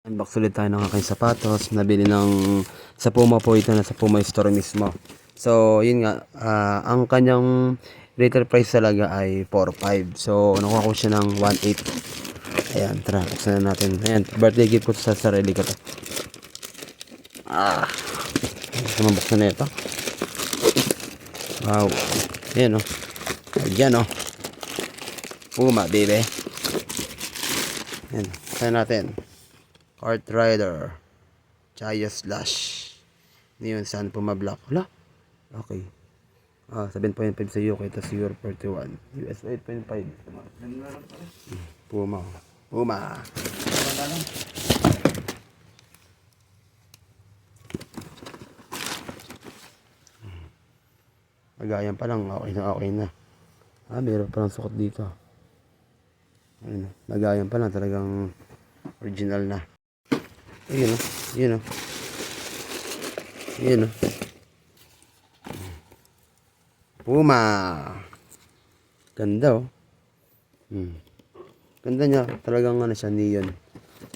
Unbox ulit tayo ng aking sapatos. Nabili sa Puma po ito, na sa Puma store mismo. So, yun nga, ang kanyang retail price talaga ay 4.5. So, nakuha ko siya ng 1.8. Ayan, tara, buksan na natin. Ayan, birthday gift ko sa sarili ko to. Naman buksan na ito. Wow. Ayan o. Ayan o. Puma, baby. Ayan, buksan natin. Kart Rider Chaya Slash. Ngayon saan Puma Black? Wala. Okay. 7.5 sa UK. Tapos Euro 41. US 8.5. Puma. Puma. Magayan pa lang. Okay na, okay na. Meron pa lang sukat dito. Ayun, magayan pa lang. Talagang original na. Ayun o. Ayun o. Ayun o. Puma. Ganda o. Ganda niya. Talagang ano siya, neon.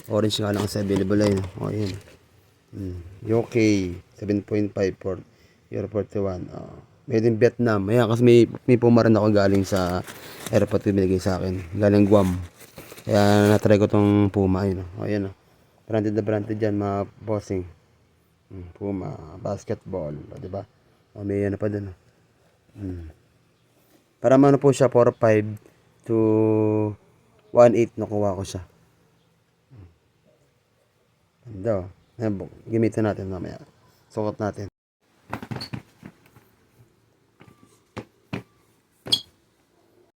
Orange nga lang sa available ay. O, ayun. UK 7.5 for Euro 41. Made in Vietnam. Ayan, kasi may Puma rin ako galing sa airport ko binigay sa akin. Galing Guam. Kaya natry ko tong Puma. Ayun o. Ayan o. Branded na branded dyan, mga bossing. Puma, basketball, diba? May ano pa dun. Para ano po siya, 4.5 to 1.8 nakuha ko siya. Ganda o. Gamitin natin mamaya. Sukat natin.